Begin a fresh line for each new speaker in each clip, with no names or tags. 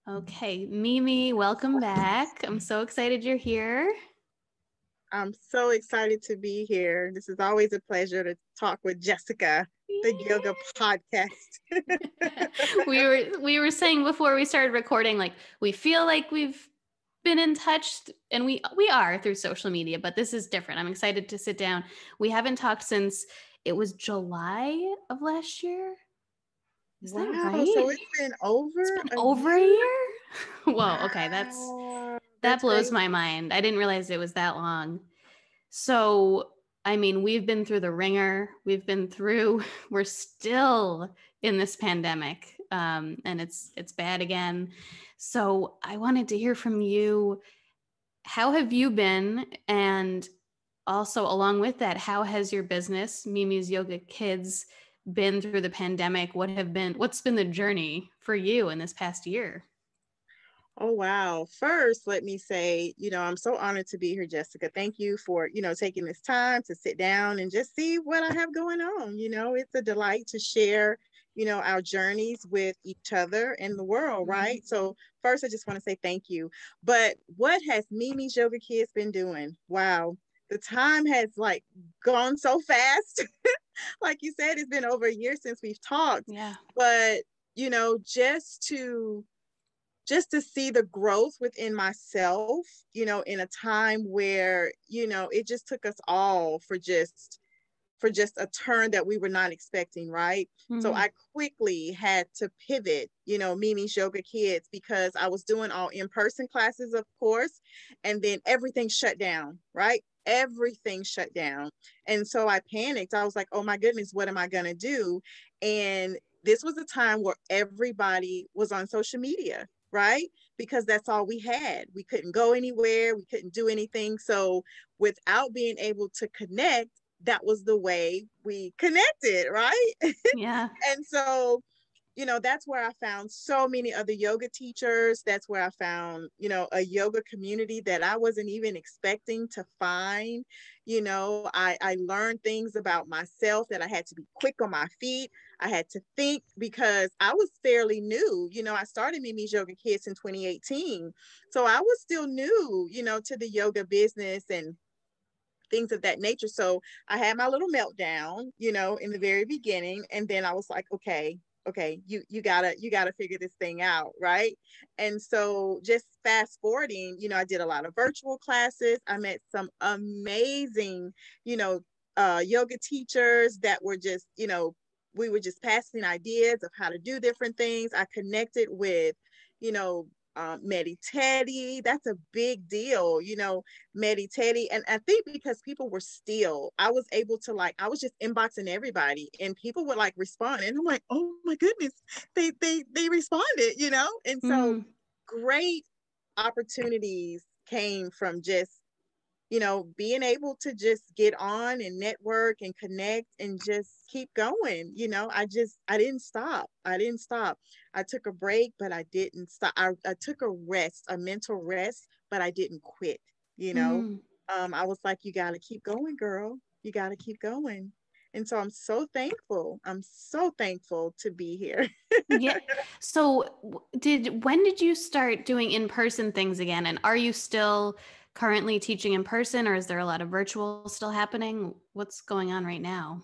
Okay, Mimi, welcome back. I'm so excited you're here.
I'm so excited to be here. This is always a pleasure to talk with Jessica, the yoga podcast.
We were saying before we started recording, like we feel like we've been in touch, and we are through social media, but this is different. I'm excited to sit down. We haven't talked since it was July of last year. Is that
Wow, so
right?
it's been
It's
over
been
a
over a
year?
year? Whoa, okay,
Wow,
that
that's
blows
crazy.
my mind. I didn't realize it was that long. So, I mean, we've been through the ringer. We're still in this pandemic, and it's bad again. So, I wanted to hear from you. How have you been? And also, along with that, how has your business, Mimi's Yoga Kids, been through the pandemic? What's been the journey for you in this past year?
Oh, wow. First, let me say, I'm so honored to be here, Jessica. Thank you for, taking this time to sit down and just see what I have going on. It's a delight to share, our journeys with each other and the world,
Mhm.
right? So, first, I just want to say thank you. But what has Mimi's Yoga Kids been doing? Wow. The time has like gone so fast. Like you said, it's been over a year since we've talked.
Yeah.
But, you know, just to just to see the growth within myself, in a time where, it just took us all for just a turn that we were not expecting, right? So
Mhm.
I quickly had to pivot, Mimi's Yoga Kids, because I was doing all in-person classes, of course, and then everything shut down, right? Everything shut down. And so I panicked. I was like, oh my goodness, what am I going to do? And this was a time where everybody was on social media, right? Because that's all we had. We couldn't go anywhere, we couldn't do anything. So without being able to connect, that was the way we connected, right?
Yeah.
And so, that's where I found so many other yoga teachers. That's where I found, a yoga community that I wasn't even expecting to find. I learned things about myself that I had to be quick on my feet. I had to think because I was fairly new. I started Mimi's Yoga Kids in 2018. So I was still new, to the yoga business and things of that nature. So I had my little meltdown, in the very beginning, and then I was like, okay, you gotta figure this thing out, right? And so just fast forwarding, I did a lot of virtual classes. I met some amazing, you know, yoga teachers that were just, we were just passing ideas of how to do different things. I connected with, you know, Meditati. That's a big deal, Meditati. And I think because people were still, I was able to like, I was just inboxing everybody and people would like respond. And I'm like, oh my goodness, they responded, And so
Mm.
great opportunities came from just, being able to just get on and network and connect and just keep going. I didn't stop. I didn't stop. I took a break, but I didn't stop. I took a rest, a mental rest, but I didn't quit, you know.
Mm.
I was like, you got to keep going, girl. You got to keep going. And so I'm so thankful. I'm so thankful to be here.
Yeah. So, when did you start doing in-person things again? And are you still currently teaching in person, or is there a lot of virtual still happening? What's going on right now?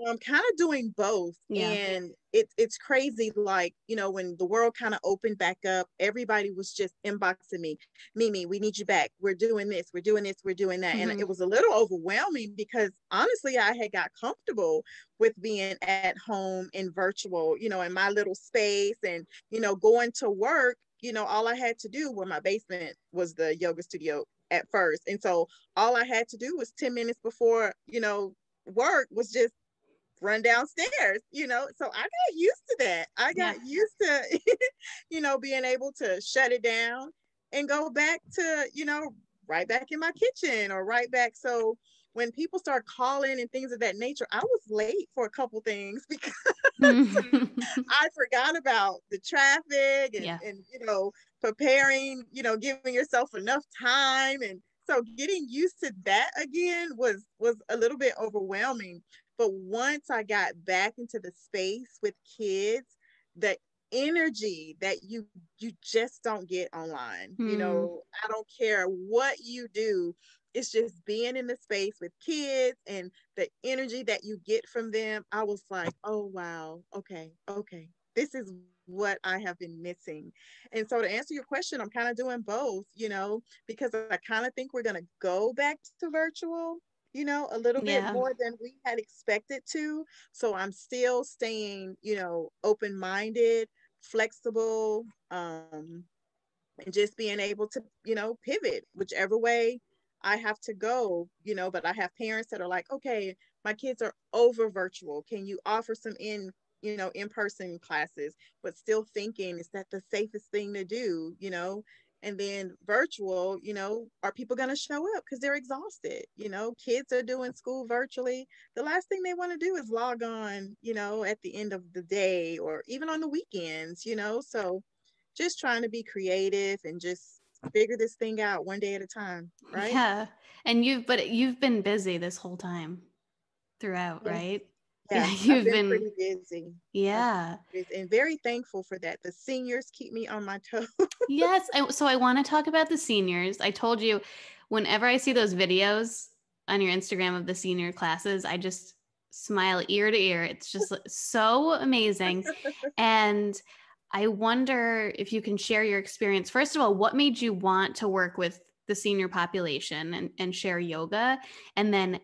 I'm kind of doing both.
Yeah.
And it's crazy. Like, when the world kind of opened back up, everybody was just inboxing me, Mimi, we need you back. We're doing this, we're doing this, we're doing that. And
Hmm.
it was a little overwhelming because honestly, I had got comfortable with being at home and virtual, in my little space and, going to work, all I had to do, well, my basement was the yoga studio at first. And so all I had to do was 10 minutes before, work was just run downstairs, So I got used to that. I
Yeah.
got used to, being able to shut it down and go back to, right back in my kitchen or right back. So when people start calling and things of that nature, I was late for a couple things because I forgot about the traffic and,
Yeah.
preparing, giving yourself enough time. And so getting used to that again was a little bit overwhelming. But once I got back into the space with kids, that energy that you just don't get online. You
Mm,
know, I don't care what you do. It's just being in the space with kids and the energy that you get from them. I was like, oh wow, okay, okay. This is what I have been missing. And so to answer your question, I'm kind of doing both, you know, because I kind of think we're going to go back to virtual, you know, a little bit
yeah.
more than we had expected to. So I'm still staying, you know, open-minded, flexible, and just being able to, you know, pivot whichever way I have to go, you know. But I have parents that are like, okay, my kids are over virtual. Can you offer some you know, in-person classes? But still thinking, is that the safest thing to do, you know? And then virtual, you know, are people going to show up because they're exhausted? You know, kids are doing school virtually. The last thing they want to do is log on, you know, at the end of the day or even on the weekends, you know. So just trying to be creative and just figure this thing out one day at a time, right?
Yeah. And you've been busy this whole time throughout,
Yes.
right? Yeah,
Yes, I've
you've
been
been,
pretty busy. I've
yeah.
been busy and very thankful for that. The seniors keep me on my toes.
Yes. So I want to talk about the seniors. I told you, whenever I see those videos on your Instagram of the senior classes, I just smile ear to ear. It's just so amazing. And I wonder if you can share your experience. First of all, what made you want to work with the senior population and share yoga? And then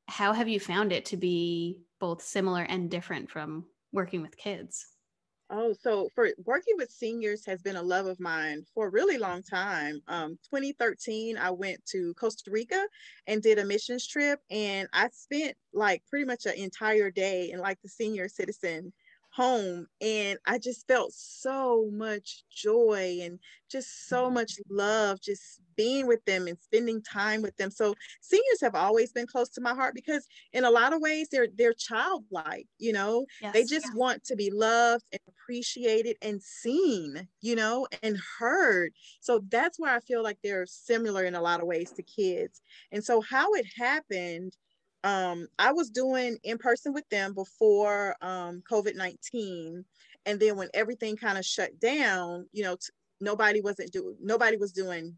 how have you found it to be both similar and different from working with kids?
Oh, so for working with seniors has been a love of mine for a really long time. 2013, I went to Costa Rica and did a missions trip, and I spent like pretty much an entire day in like the senior citizen home, and I just felt so much joy and just so much love just being with them and spending time with them. So seniors have always been close to my heart because in a lot of ways they're childlike, you know. They
Yes.
just want to be loved and appreciated and seen, you know, and heard. So that's where I feel like they're similar in a lot of ways to kids. And so how it happened, I was doing in person with them before COVID-19. And then when everything kind of shut down, you know, nobody was doing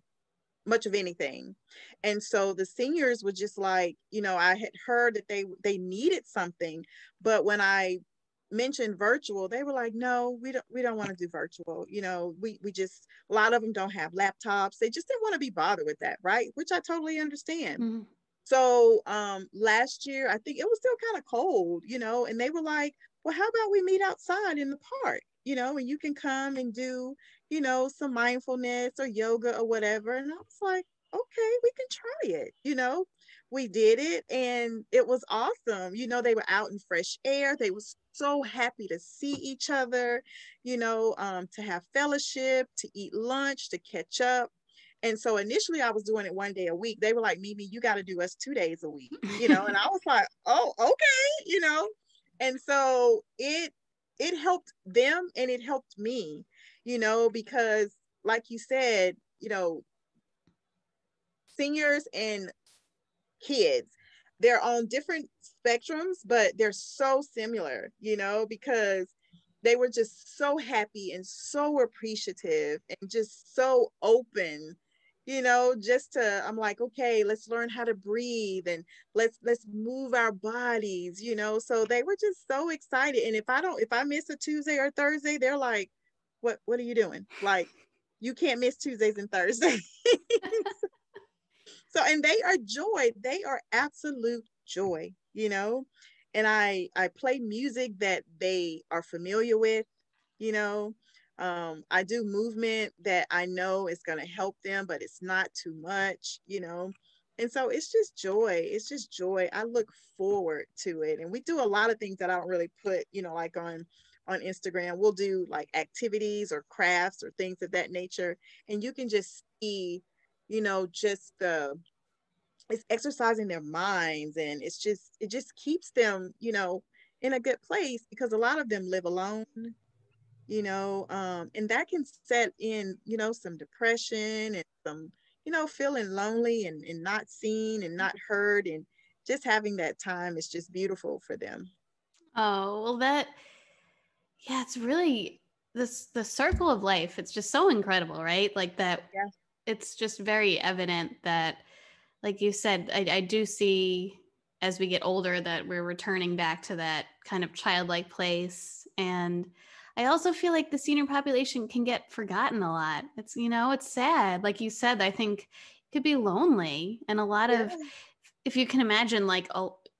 much of anything. And so the seniors were just like, you know, I had heard that they needed something, but when I mentioned virtual, they were like, no, we don't want to do virtual. You know, we just, a lot of them don't have laptops. They just didn't want to be bothered with that, right? Which I totally understand.
Mhm.
So last year, I think it was still kind of cold, you know, and they were like, well, how about we meet outside in the park, you know, and you can come and do, you know, some mindfulness or yoga or whatever. And I was like, okay, we can try it, you know. We did it and it was awesome. You know, they were out in fresh air. They were so happy to see each other, you know, to have fellowship, to eat lunch, to catch up. And so initially I was doing it one day a week. They were like, Mimi, you got to do us 2 days a week, you know? And I was like, oh, okay, you know? And so it helped them and it helped me, you know, because like you said, you know, seniors and kids, they're on different spectrums, but they're so similar, you know, because they were just so happy and so appreciative and just so open, you know. Just to, I'm like, okay, let's learn how to breathe and let's move our bodies, you know. So they were just so excited. And if I miss a Tuesday or Thursday, they're like, what are you doing? Like, you can't miss Tuesdays and Thursdays. So, and they are joy. They are absolute joy, you know. And I play music that they are familiar with, you know. I do movement that I know is going to help them, but it's not too much, you know. And so it's just joy. It's just joy. I look forward to it. And we do a lot of things that I don't really put, you know, like on Instagram. We'll do like activities or crafts or things of that nature. And you can just see, you know, just the it's exercising their minds, and it just keeps them, you know, in a good place because a lot of them live alone, you know, and that can set in, you know, some depression and some, you know, feeling lonely and not seen and not heard, and just having that time is just beautiful for them.
Oh, well, yeah, it's really the circle of life, it's just so incredible, right? Like that,
Yeah.
it's just very evident that, like you said, I do see as we get older that we're returning back to that kind of childlike place. And I also feel like the senior population can get forgotten a lot. It's, it's sad. Like you said, I think it could be lonely. And a lot
Yeah.
of, if you can imagine, like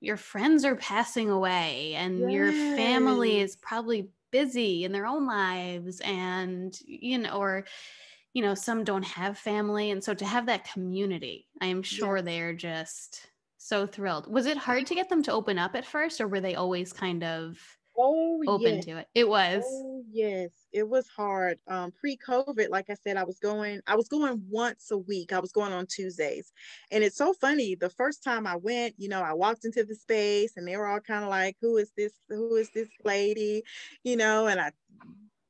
your friends are passing away and your family
Yes.
is probably busy in their own lives, and, or some don't have family. And so to have that community, I am sure
Yes.
they're just so thrilled. Was it hard to get them to open up at first, or were they always kind of
Oh,
open
yes.
to it? It was.
Oh, yes. It was hard. Pre-COVID, like I said, I was going once a week. I was going on Tuesdays. And it's so funny. The first time I went, I walked into the space and they were all kind of like, who is this? Who is this lady? And I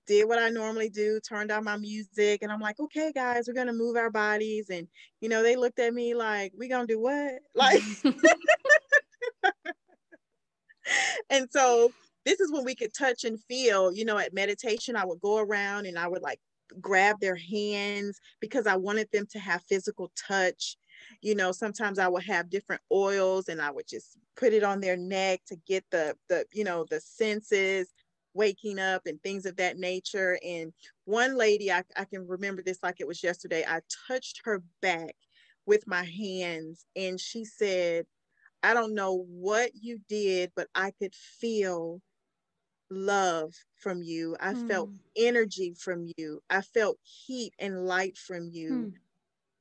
did what I normally do, turned on my music, and I'm like, okay, guys, we're gonna move our bodies. And they looked at me like, we gonna do what? Like, and so this is when we could touch and feel. At meditation, I would go around and I would like grab their hands because I wanted them to have physical touch. Sometimes I would have different oils and I would just put it on their neck to get the senses waking up and things of that nature. And one lady, I can remember this like it was yesterday. I touched her back with my hands and she said, I don't know what you did, but I could feel love from you. I felt
Hmm.
energy from you. I felt heat and light from you.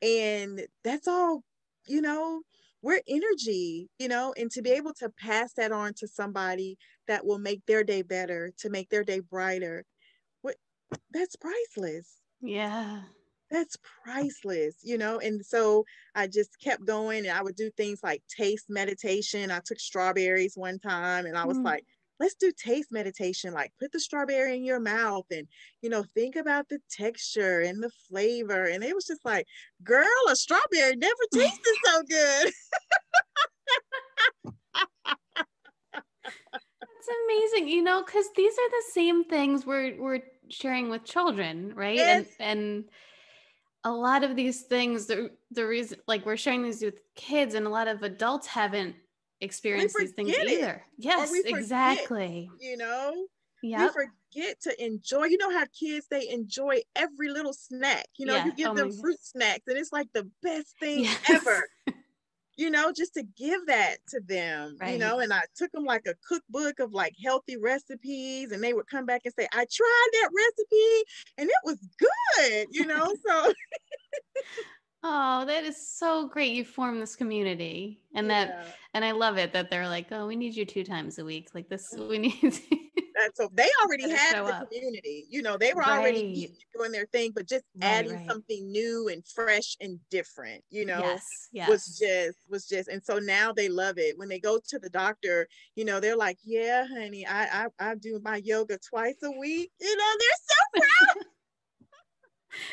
Hmm.
And that's all, you know, we're energy, and to be able to pass that on to somebody that will make their day better, to make their day brighter, what that's priceless.
Yeah.
That's priceless, and so I just kept going and I would do things like taste meditation. I took strawberries one time and I was
Hmm.
like, let's do taste meditation, like put the strawberry in your mouth and think about the texture and the flavor. And it was just like, girl, a strawberry never tasted so good.
That's amazing, because these are the same things we're sharing with children, right? And
Yes,
and a lot of these things, the reason, like, we're sharing these with kids, and a lot of adults haven't
we
experienced these things
forget it,
either.
or
Yes,
we forget,
exactly.
you know we
Yep.
forget to enjoy. How kids, they enjoy every little snack.
Yeah.
You give
Oh
them
my God.
fruit snacks and it's like the best thing
Yes.
ever, just to give that to them.
Right.
And I took them like a cookbook of like healthy recipes and they would come back and say, I tried that recipe and it was good, so
Oh, that is so great. You form this community.
yeah.
And I love it that they're like, oh, we need you 2 times a week. Like this, we need to
That's so they already
better
had
show
the
up.
community. They were already
Right.
eating, doing their thing, but just
Right.
adding
Right.
something new and fresh and different,
Yes.
was
Yes.
just and so now they love it. When they go to the doctor, they're like, yeah, honey, I do my yoga twice a week. They're so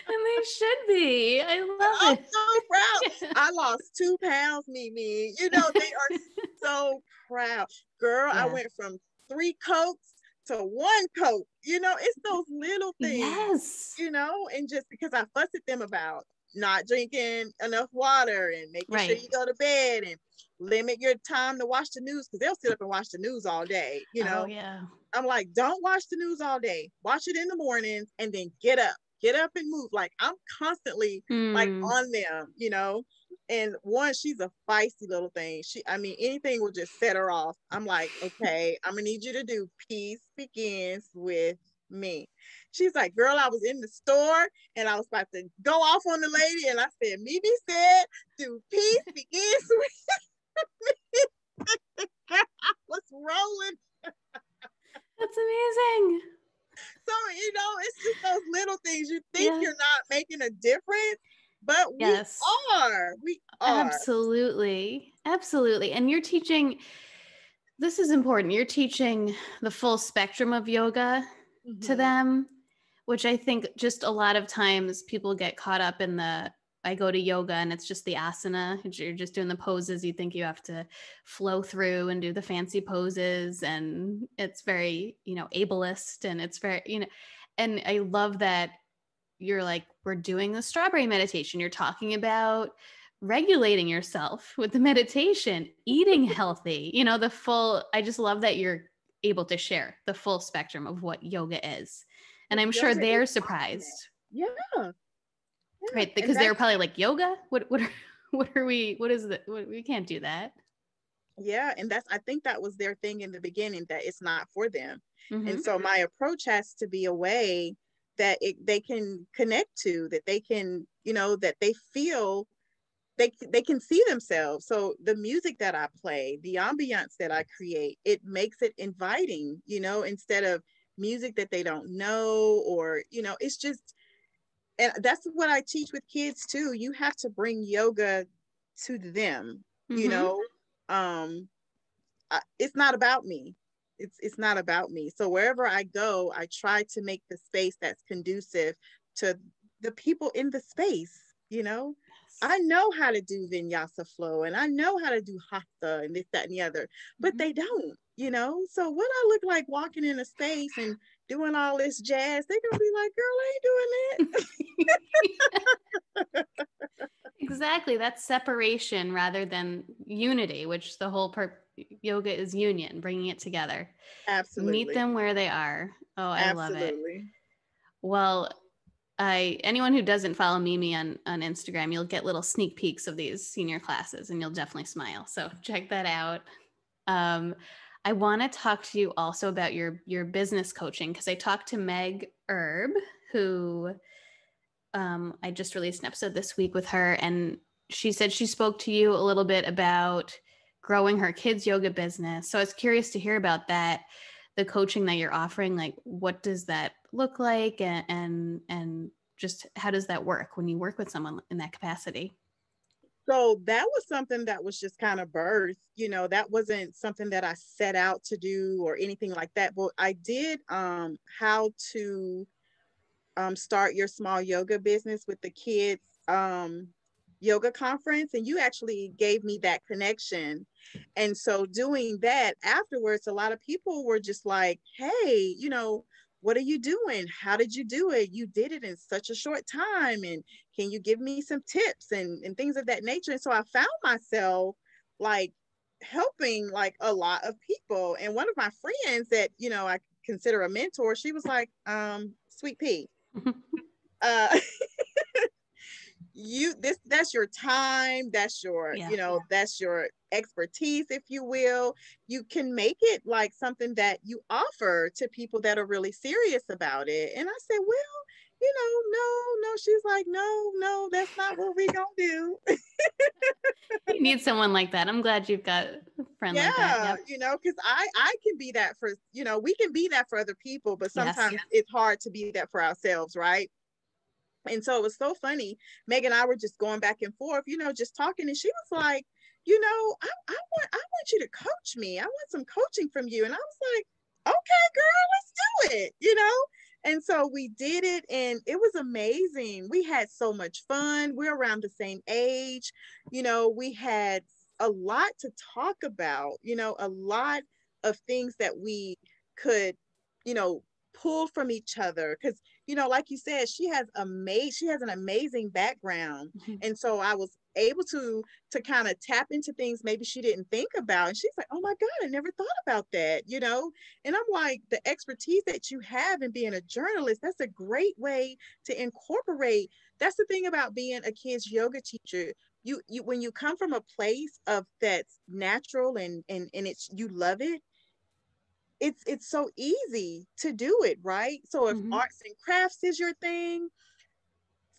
And they should be. I love
I'm
it.
so proud.
Yeah.
I lost 2 pounds, Mimi. They are so proud. Girl, I
Yeah.
went from 3 Cokes to 1 Coke. It's those little things,
Yes.
and just because I fuss at them about not drinking enough water and making sure
Right.
you go to bed and limit your time to watch the news because they'll sit up and watch the news all day.
Oh yeah.
I'm like, don't watch the news all day. Watch it in the mornings and then get up. Get up and move. Like I'm constantly like
Mm.
on them. And one, she's a feisty little thing. I mean, anything will just set her off. I'm like, okay, I'm gonna need you to do peace begins with me. She's like, girl, I was in the store and I was about to go off on the lady, and I said, Mimi said, do peace begins with me. I was rolling.
That's amazing.
So, it's just those little things. You think
Yeah.
you're not making a difference, but we
Yes.
are. We are.
Absolutely. Absolutely. And you're teaching, this is important. You're teaching the full spectrum of yoga to
Mm-hmm.
them, which I think just a lot of times people get caught up in I go to yoga and it's just the asana. You're just doing the poses. You think you have to flow through and do the fancy poses. And it's very, ableist, and it's very, And I love that you're like, we're doing the strawberry meditation. You're talking about regulating yourself with the meditation, eating healthy, you know, I just love that you're able to share the full spectrum of what yoga is. And I'm sure
Yoga
they're
is
surprised.
yeah, yeah.
Right. Because they were probably like, yoga? What is that? We can't do that.
Yeah, and I think that was their thing in the beginning, that it's not for them.
Mm-hmm.
And so my approach has to be a way that they can connect to, that they can, that they feel they can see themselves. So the music that I play, the ambiance that I create, it makes it inviting, instead of music that they don't know, or, it's just, and that's what I teach with kids too. You have to bring yoga to them,
Mm-hmm.
It's not about me. It's not about me. So wherever I go, I try to make the space that's conducive to the people in the space. I know how to do vinyasa flow, and I know how to do hatha and this, that, and the other, but they don't. So what I look like walking in a space and doing all this jazz, they're gonna be like, "Girl, I ain't doing that."
Exactly. That's separation rather than unity, which the whole yoga is union, bringing it together.
Absolutely.
Meet them where they are. Oh, I love it.
Absolutely.
Well, anyone who doesn't follow Mimi on Instagram, you'll get little sneak peeks of these senior classes and you'll definitely smile. So check that out. I want to talk to you also about your business coaching, because I talked to Meg Herb, who I just released an episode this week with her, and she said she spoke to you a little bit about growing her kids' yoga business. So I was curious to hear about that, the coaching that you're offering. Like, what does that look like, and just how does that work when you work with someone in that capacity?
So that was something that was just kind of birthed. That wasn't something that I set out to do or anything like that. But I did how to start your small yoga business with the kids yoga conference, and you actually gave me that connection. And so doing that afterwards, a lot of people were just like, "Hey, what are you doing? How did you do it? You did it in such a short time, and can you give me some tips and things of that nature?" And so I found myself like helping like a lot of people. And one of my friends that I consider a mentor, she was like, "Sweet pea, uh that's your time, that's your
Yeah.
that's your expertise, if you will. You can make it like something that you offer to people that are really serious about it." And I said, "Well, no." She's like, "No, that's not what we gonna do."
You need someone like that. I'm glad you've got a friend like that.
Yeah,
Yep.
because I can be that for, we can be that for other people, but sometimes
Yes.
it's hard to be that for ourselves, right? And so it was so funny. Meg and I were just going back and forth, just talking. And she was like, I want you to coach me. I want some coaching from you. And I was like, "Okay, girl, let's do it." And so we did it, and it was amazing. We had so much fun. We're around the same age. We had a lot to talk about, a lot of things that we could, you know, pull from each other. Because like you said, she has an amazing background.
Mm-hmm.
And so I was able to kind of tap into things maybe she didn't think about. And she's like, "Oh my God, I never thought about that." And I'm like, the expertise that you have in being a journalist, that's a great way to incorporate. That's the thing about being a kid's yoga teacher. You when you come from a place of that's natural, and it's, you love it, it's so easy to do it, right? So if
Mm-hmm.
arts and crafts is your thing,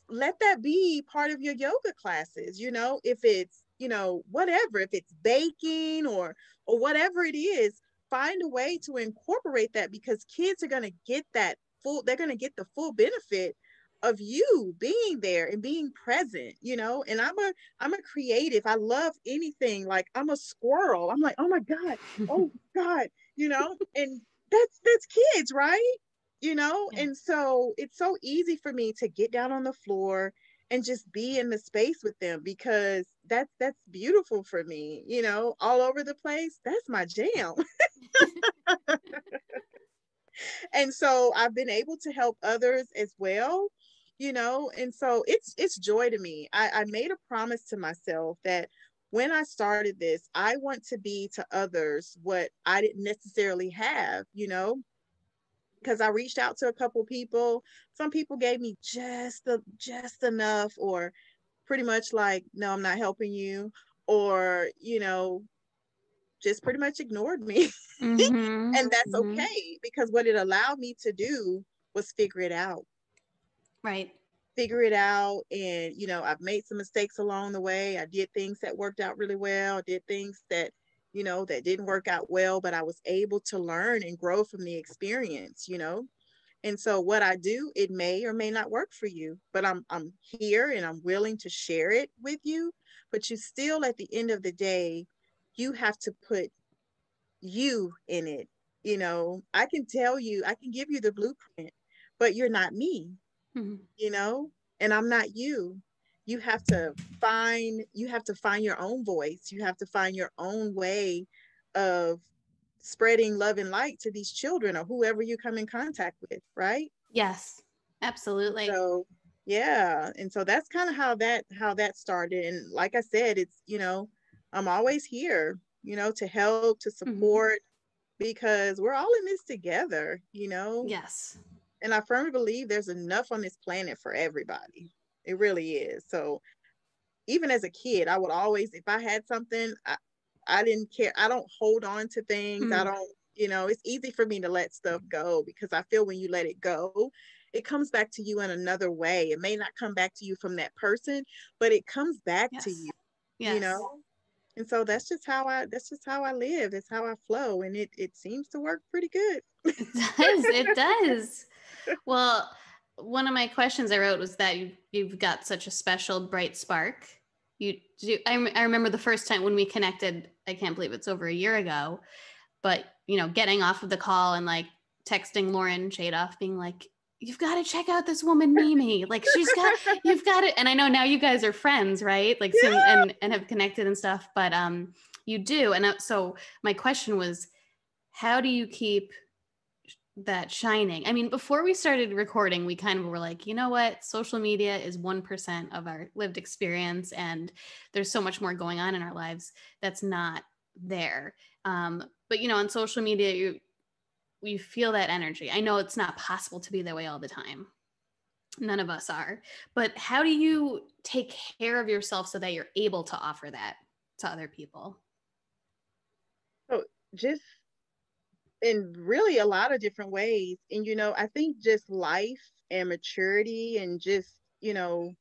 let that be part of your yoga classes. If it's, whatever, if it's baking or whatever it is, find a way to incorporate that, because kids are going to get they're going to get the full benefit of you being there and being present. And I'm a creative. I love anything. Like, I'm a squirrel. I'm like, "Oh my God, oh God," and that's kids, right?
Yeah.
And so it's so easy for me to get down on the floor and just be in the space with them, because that's beautiful for me. All over the place, that's my jam. And so I've been able to help others as well, and so it's joy to me. I made a promise to myself that when I started this, I want to be to others what I didn't necessarily have, because I reached out to a couple people. Some people gave me just enough, or pretty much like, no, I'm not helping you, or just pretty much ignored me.
Mm-hmm.
And that's
Mm-hmm.
okay, because what it allowed me to do was figure it out.
Right.
And I've made some mistakes along the way. I did things that worked out really well, did things that that didn't work out well, but I was able to learn and grow from the experience. And so what I do, it may or may not work for you, but I'm here and I'm willing to share it with you. But you still, at the end of the day, you have to put you in it. I can tell you, I can give you the blueprint, but you're not me,
Mm-hmm.
you know, and I'm not you. You have to find your own voice. You have to find your own way of spreading love and light to these children or whoever you come in contact with, right?
Yes, absolutely.
So yeah, and so that's kind of how that started. And like I said, it's I'm always here, to help, to
Mm-hmm.
support, because we're all in this together.
Yes.
And I firmly believe there's enough on this planet for everybody. It really is. So even as a kid, I would always, if I had something, I didn't care. I don't hold on to things. I
Mm.
don't, it's easy for me to let stuff go, because I feel when you let it go, it comes back to you in another way. It may not come back to you from that person, but it comes back to
Yes.
you, you
Yes.
know? And so that's just how I live. That's how I flow. And it seems to work pretty good.
It does. It does. Well, one of my questions I wrote was that you've got such a special bright spark. You do. I remember the first time when we connected. I can't believe it's over a year ago. But getting off of the call and like texting Lauren Chadoff, being like, "You've got to check out this woman, Mimi. Like you've got it." And I know now you guys are friends, right? Like
Yeah.
and have connected and stuff. But you do. And so my question was, how do you keep that shining? I mean, before we started recording, we kind of were like, you know what? Social media is 1% of our lived experience, and there's so much more going on in our lives that's not there. But on social media, you feel that energy. I know it's not possible to be that way all the time. None of us are. But how do you take care of yourself so that you're able to offer that to other people?
So just in really a lot of different ways. And I think just life and maturity, and just the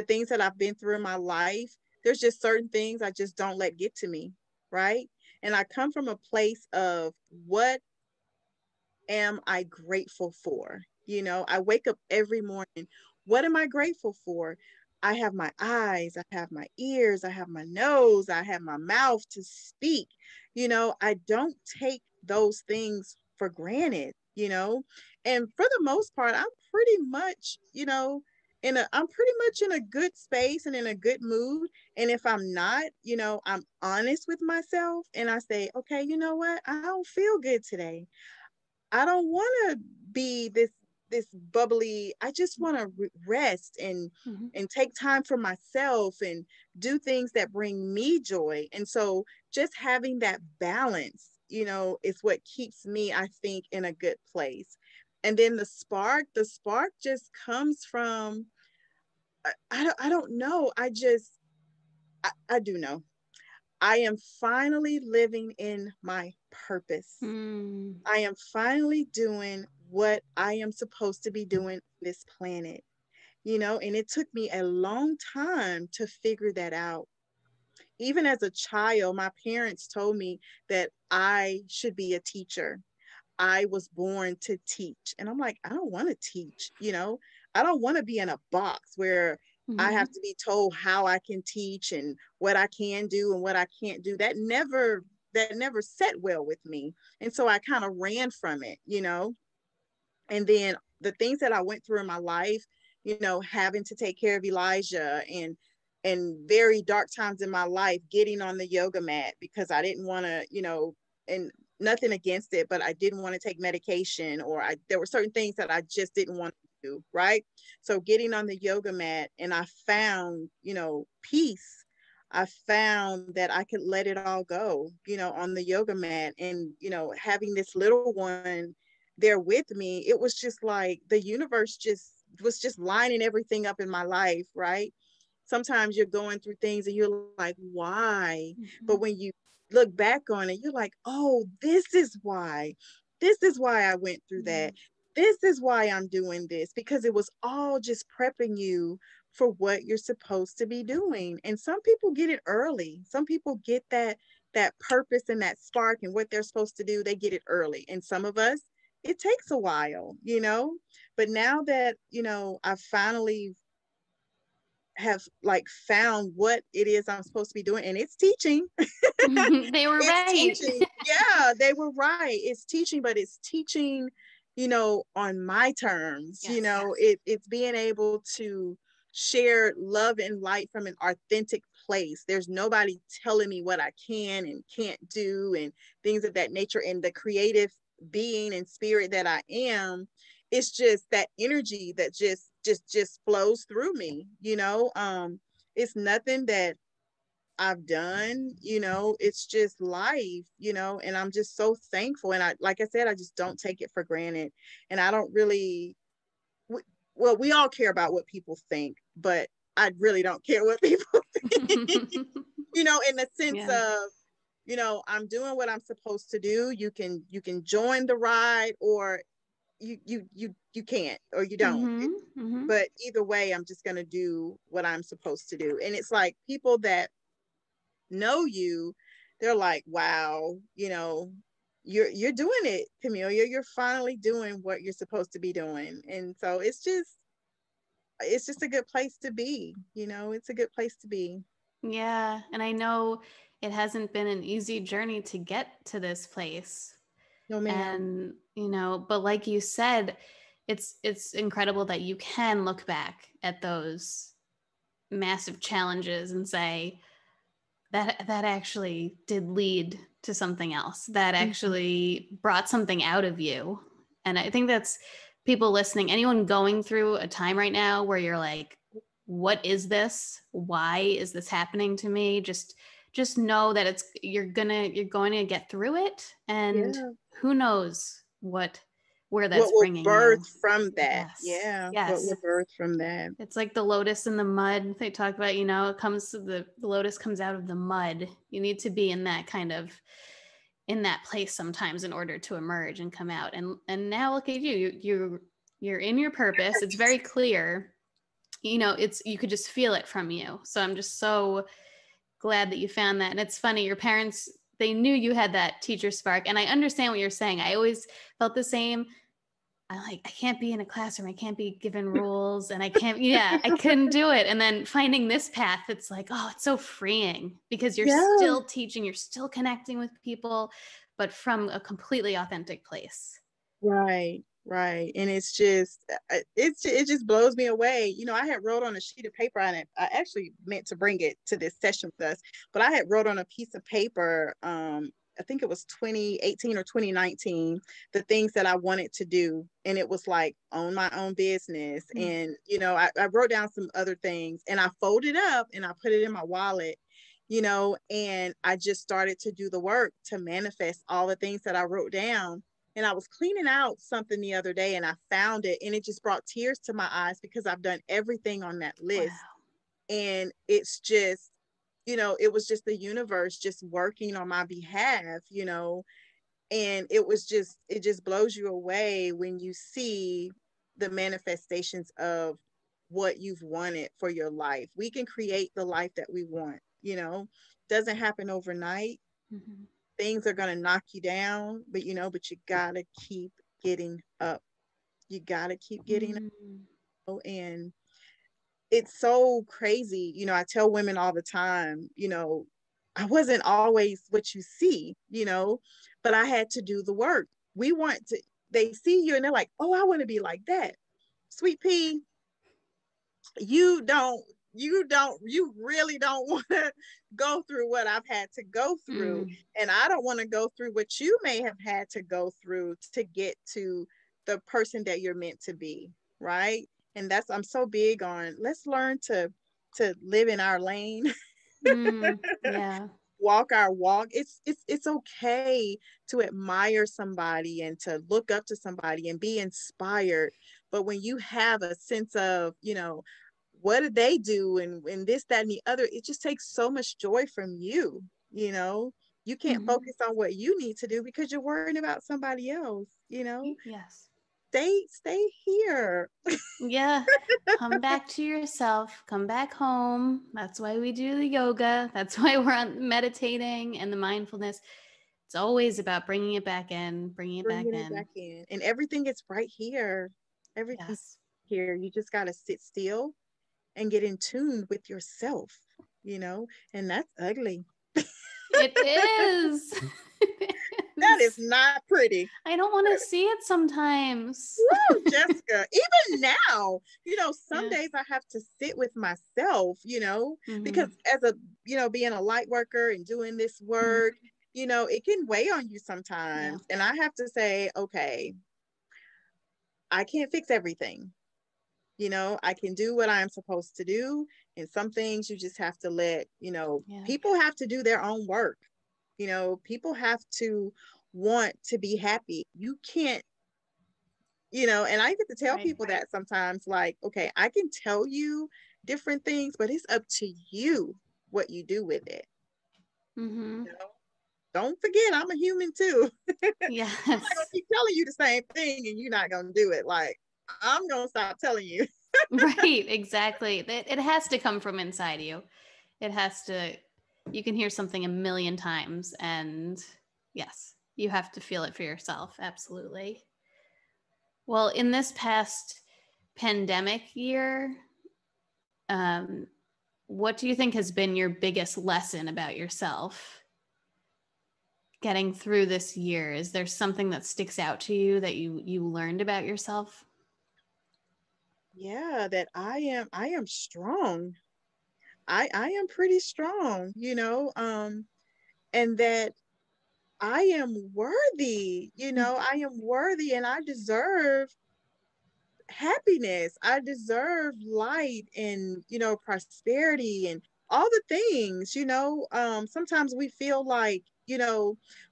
things that I've been through in my life, there's just certain things I just don't let get to me, right? And I come from a place of, what am I grateful for? I wake up every morning, what am I grateful for? I have my eyes, I have my ears, I have my nose, I have my mouth to speak. I don't take those things for granted. And for the most part, I'm pretty much, in a good space and in a good mood. And if I'm not, I'm honest with myself and I say, okay, you know what? I don't feel good today. I don't want to be this bubbly. I just want to rest and
Mm-hmm.
take time for myself and do things that bring me joy. And so just having that balance, is what keeps me, I think, in a good place. And then the spark just comes from, I don't know. I do know. I am finally living in my purpose.
Mm.
I am finally doing what I am supposed to be doing on this planet, and it took me a long time to figure that out. Even as a child, my parents told me that I should be a teacher. I was born to teach. And I'm like, I don't want to teach. I don't want to be in a box where I
Mm-hmm.
have to be told how I can teach and what I can do and what I can't do. That never set well with me. And so I kind of ran from it. And then the things that I went through in my life, having to take care of Elijah, and very dark times in my life, getting on the yoga mat because I didn't want to, and nothing against it, but I didn't want to take medication, or there were certain things that I just didn't want to do, right? So getting on the yoga mat, and I found, peace. I found that I could let it all go, on the yoga mat, and, having this little one there with me, it was just like the universe was just lining everything up in my life, right? Sometimes you're going through things and you're like, why?
Mm-hmm.
But when you look back on it, you're like, oh, this is why. This is why I went through that. This is why I'm doing this, because it was all just prepping you for what you're supposed to be doing. And some people get it early. Some people get that purpose and that spark and what they're supposed to do, they get it early. And some of us, it takes a while. But now that, I finally have like found what it is I'm supposed to be doing, and it's teaching.
They were
It's
right.
teaching. Yeah, they were right. It's teaching, but it's teaching, on my terms.
Yes.
It's being able to share love and light from an authentic place. There's nobody telling me what I can and can't do and things of that nature. And the creative being and spirit that I am, it's just that energy that just flows through me. It's nothing that I've done, it's just life, and I'm just so thankful. And like I said, I just don't take it for granted. And I don't really, well, we all care about what people think, but I really don't care what people think, in the sense of, I'm doing what I'm supposed to do. You can join the ride, or you can't, or you don't. But either way, I'm just going to do what I'm supposed to do. And it's like people that know you, they're like, wow, you're doing it, Camelia. You're finally doing what you're supposed to be doing. And so it's just a good place to be. It's a good place to be.
Yeah. And I know it hasn't been an easy journey to get to this place.
No, ma'am.
And, but like you said, it's incredible that you can look back at those massive challenges and say that actually did lead to something else, that actually brought something out of you. And I think that's people listening, anyone going through a time right now where you're like, what is this? Why is this happening to me? Just know that you're going to get through it. And who knows where that's
what will
bringing
birth
you.
from that.
Yes.
What will birth from that.
It's like the lotus in the mud. They talk about, it comes to the lotus comes out of the mud. You need to be in that place sometimes in order to emerge and come out. And now look at you're in your purpose. It's very clear. You could just feel it from you. So I'm just so glad that you found that. And it's funny, your parents, they knew you had that teacher spark. And I understand what you're saying. I always felt the same. I can't be in a classroom. I can't be given rules, and I couldn't do it. And then finding this path, it's like, oh, it's so freeing because you're still teaching, you're still connecting with people, but from a completely authentic place.
Right. And it's just, it just blows me away. I had wrote on a sheet of paper, and I actually meant to bring it to this session with us, but I had wrote on a piece of paper, I think it was 2018 or 2019, the things that I wanted to do. And it was like own my own business. And, I wrote down some other things, and I folded up and I put it in my wallet, and I just started to do the work to manifest all the things that I wrote down. And I was cleaning out something the other day, and I found it, and it just brought tears to my eyes because I've done everything on that list. Wow. And it's just, it was just the universe just working on my behalf, and it just blows you away when you see the manifestations of what you've wanted for your life. We can create the life that we want, doesn't happen overnight. Things are going to knock you down, but you gotta keep getting up. You gotta keep getting up. And it's so crazy. I tell women all the time, I wasn't always what you see, but I had to do the work. They see you and they're like, oh, I want to be like that. Sweet pea, you don't you really don't want to go through what I've had to go through. And I don't want to go through what you may have had to go through to get to the person that you're meant to be, right? And that's, I'm so big on, let's learn to live in our lane.
Yeah.
Walk our walk. It's okay to admire somebody and to look up to somebody and be inspired. But when you have a sense of, what did they do, and this, that, and the other, it just takes so much joy from you. You can't focus on what you need to do because you're worrying about somebody else.
Yes.
Stay here.
Yeah. Come back to yourself. Come back home. That's why we do the yoga. That's why we're on meditating and the mindfulness. It's always about bringing it back in, bringing it back in.
And everything is right here. Everything
Yes.
here. You just got to sit still and get in tune with yourself, and that's ugly.
It is.
That is not pretty.
I don't want to see it sometimes.
Woo, Jessica. Even now, some days I have to sit with myself, because as a, being a light worker and doing this work, it can weigh on you sometimes. And I have to say, okay, I can't fix everything. I can do what I'm supposed to do. And some things you just have to let, people have to do their own work. People have to want to be happy. You can't, and I get to tell people that sometimes, like, okay, I can tell you different things, but it's up to you what you do with it. Don't forget, I'm a human too.
Yes.
I'm not gonna keep telling you the same thing and you're not gonna do it. Like, I'm gonna stop telling you.
Right, exactly. It has to come from inside you. It has to, you can hear something a million times, and yes, you have to feel it for yourself. Absolutely. Well, in this past pandemic year, what do you think has been your biggest lesson about yourself getting through this year? Is there something that sticks out to you that you learned about yourself?
Yeah, that I am strong. I am pretty strong, and that I am worthy, I am worthy, and I deserve happiness. I deserve light and, prosperity and all the things, sometimes we feel like,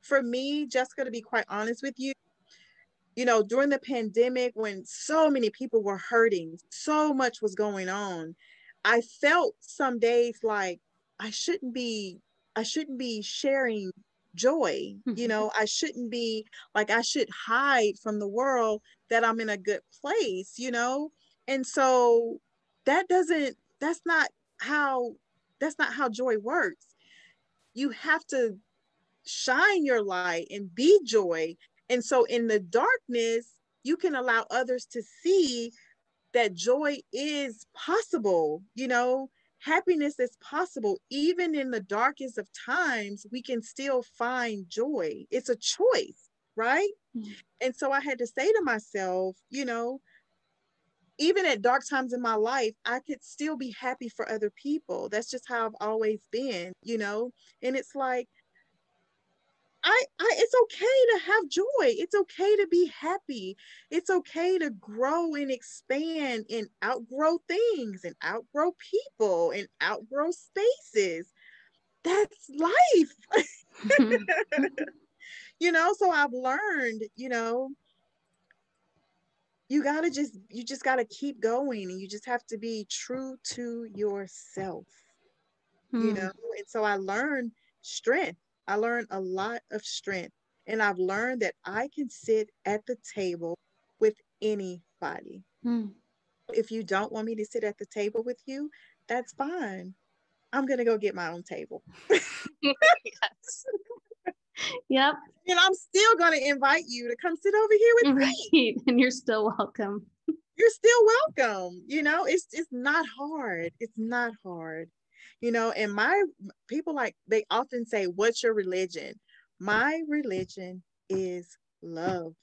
for me, Jessica, to be quite honest with you, during the pandemic, when so many people were hurting, so much was going on, I felt some days like I shouldn't be, I shouldn't be sharing joy. I shouldn't be, like, I should hide from the world that I'm in a good place, And so that doesn't, how, that's not how joy works. You have to shine your light and be joy. And so in the darkness, you can allow others to see that joy is possible, happiness is possible. Even in the darkest of times, we can still find joy. It's a choice, right? And so I had to say to myself, even at dark times in my life, I could still be happy for other people. That's just how I've always been, And it's like, it's okay to have joy. It's okay to be happy. It's okay to grow and expand and outgrow things and outgrow people and outgrow spaces. That's life. So I've learned, you just gotta keep going, and you just have to be true to yourself. And so I learned strength. I learned a lot of strength, and I've learned that I can sit at the table with anybody. If you don't want me to sit at the table with you, that's fine. I'm gonna go get my own table.
Yes. Yep.
And I'm still gonna invite you to come sit over here with me.
And you're still welcome.
You're still welcome. It's not hard. It's not hard. And my people, like, they often say, what's your religion? My religion is love.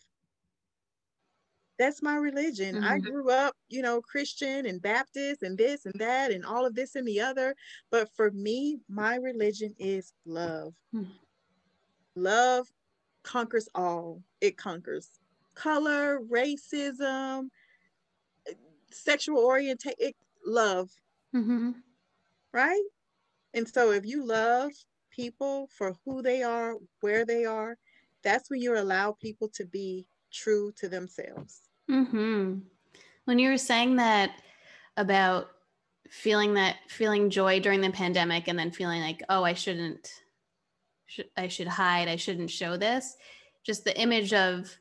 That's my religion. I grew up, Christian and Baptist and this and that and all of this and the other. But for me, my religion is love. Love conquers all. It conquers color, racism, sexual orientation, love, right? And so if you love people for who they are, where they are, that's when you allow people to be true to themselves.
When you were saying that about feeling joy during the pandemic and then feeling like, oh, I should hide, I shouldn't show this, just the image of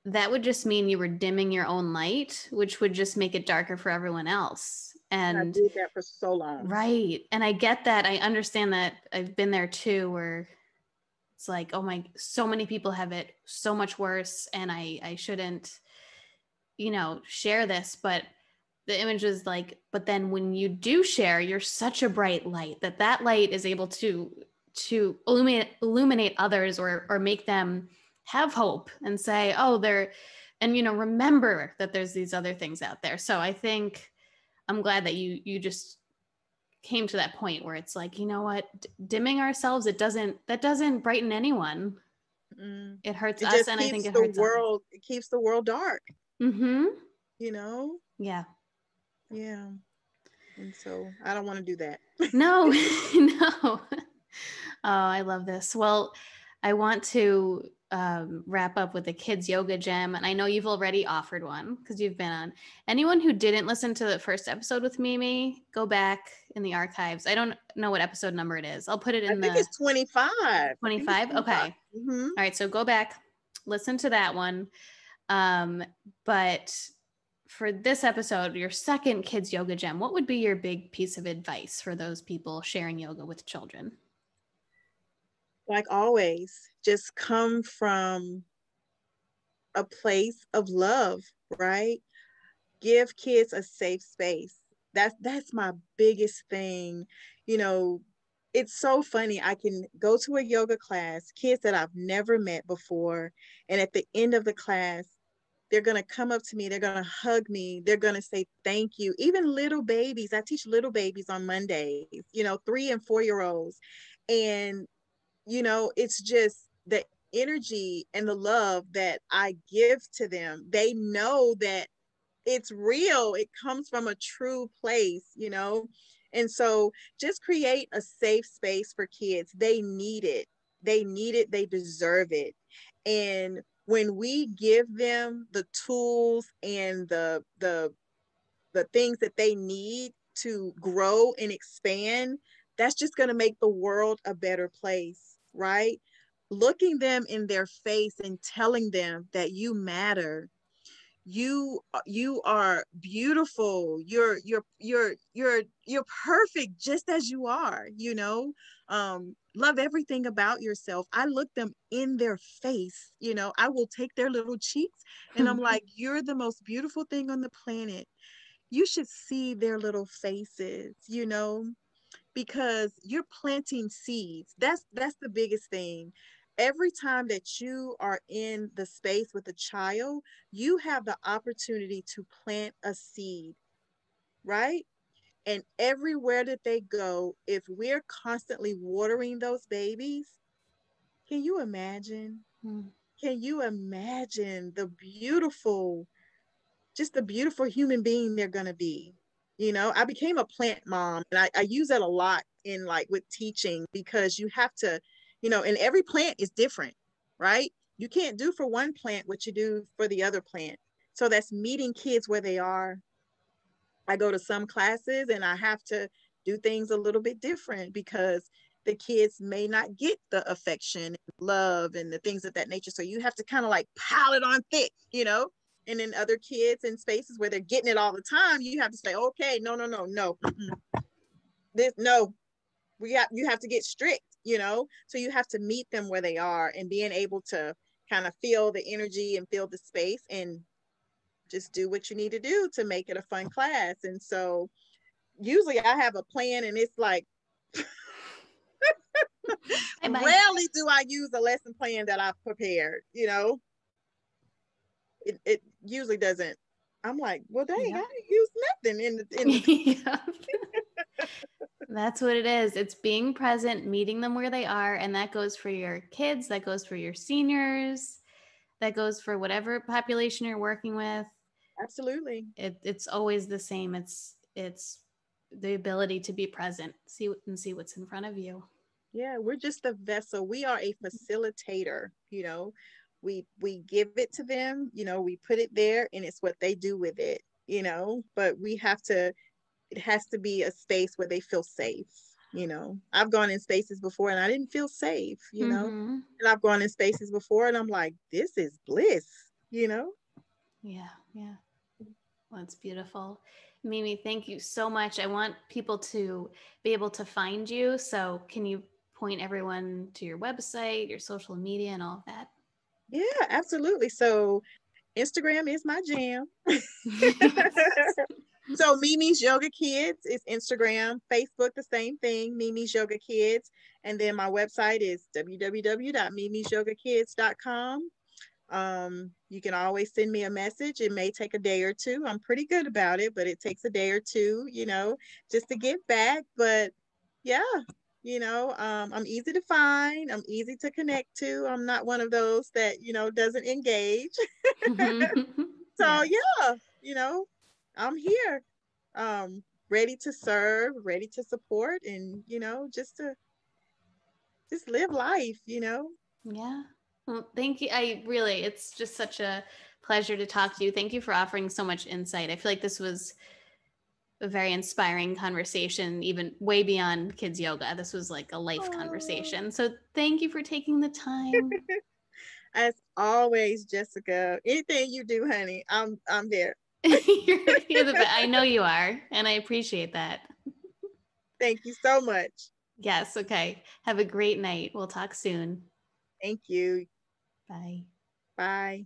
that would just mean you were dimming your own light, which would just make it darker for everyone else. And
I did that for so long.
Right. And I get that. I understand that. I've been there too, where it's like, oh my, so many people have it so much worse. And I shouldn't, share this. But the image is like, but then when you do share, you're such a bright light that light is able to illuminate others or make them have hope and say, oh, remember that there's these other things out there. So I think I'm glad that you just came to that point where it's like, you know what, dimming ourselves, that doesn't brighten anyone. It hurts us, and I think it hurts
world. It keeps the world dark.
Yeah.
And so I don't want to do that.
No. No. Oh, I love this. Well, I want to wrap up with the kids yoga gym, and I know you've already offered one because you've been on. Anyone who didn't listen to the first episode with Mimi, go back in the archives. I don't know what episode number it is. I'll put it in.
I think it's 25.
25. Okay. All right. So go back, listen to that one. But for this episode, your second kids yoga gym, what would be your big piece of advice for those people sharing yoga with children?
Like always, just come from a place of love, right? Give kids a safe space. That's my biggest thing. It's so funny. I can go to a yoga class, kids that I've never met before, and at the end of the class, they're going to come up to me, they're going to hug me, they're going to say thank you. Even little babies. I teach little babies on Mondays, 3 and 4-year-olds. And it's just the energy and the love that I give to them. They know that it's real. It comes from a true place, And so just create a safe space for kids. They need it. They need it. They deserve it. And when we give them the tools and the things that they need to grow and expand, that's just going to make the world a better place, right? Looking them in their face and telling them that you matter. You are beautiful. You're perfect just as you are, love everything about yourself. I look them in their face, I will take their little cheeks and I'm like, you're the most beautiful thing on the planet. You should see their little faces, because you're planting seeds. That's the biggest thing. Every time that you are in the space with a child, you have the opportunity to plant a seed, right? And everywhere that they go, if we're constantly watering those babies, can you imagine? Can you imagine the beautiful human being they're going to be? I became a plant mom, and I use that a lot in with teaching, because you have to, and every plant is different, right? You can't do for one plant what you do for the other plant. So that's meeting kids where they are. I go to some classes and I have to do things a little bit different because the kids may not get the affection and love and the things of that nature. So you have to kind of pile it on thick, and then other kids in spaces where they're getting it all the time, you have to say, okay, no. You have to get strict, so you have to meet them where they are, and being able to kind of feel the energy and feel the space and just do what you need to do to make it a fun class. And so usually I have a plan, and it's like rarely do I use a lesson plan that I've prepared, it usually doesn't. I'm like, well, dang,
Yeah.
I didn't use nothing in the
Yeah. That's what it is. It's being present, meeting them where they are. And that goes for your kids, that goes for your seniors, that goes for whatever population you're working with.
Absolutely.
It's always the same. It's the ability to be present, see what's in front of you.
Yeah, we're just a vessel. We are a facilitator, We give it to them, we put it there and it's what they do with it, but it has to be a space where they feel safe. I've gone in spaces before and I didn't feel safe,
Mm-hmm.
and I've gone in spaces before and I'm like, this is bliss.
Yeah, yeah. Well, that's beautiful. Mimi, thank you so much. I want people to be able to find you. So can you point everyone to your website, your social media, and all of that?
Yeah, absolutely. So Instagram is my jam. So Mimi's Yoga Kids is Instagram, Facebook, the same thing, Mimi's Yoga Kids. And then my website is www.mimisyogakids.com. You can always send me a message. It may take a day or two. I'm pretty good about it, but it takes a day or two, just to get back. But yeah, I'm easy to find. I'm easy to connect to. I'm not one of those that, doesn't engage. So
Yes.
yeah, I'm here, ready to serve, ready to support, and just live life.
Yeah. Well, thank you. It's just such a pleasure to talk to you. Thank you for offering so much insight. I feel like this was a very inspiring conversation, even way beyond kids yoga. This was like a life conversation. So thank you for taking the time.
As always, Jessica, anything you do, honey, I'm there.
You're the best. I know you are, and I appreciate that.
Thank you so much.
Yes. Okay. Have a great night. We'll talk soon.
Thank you.
Bye.
Bye.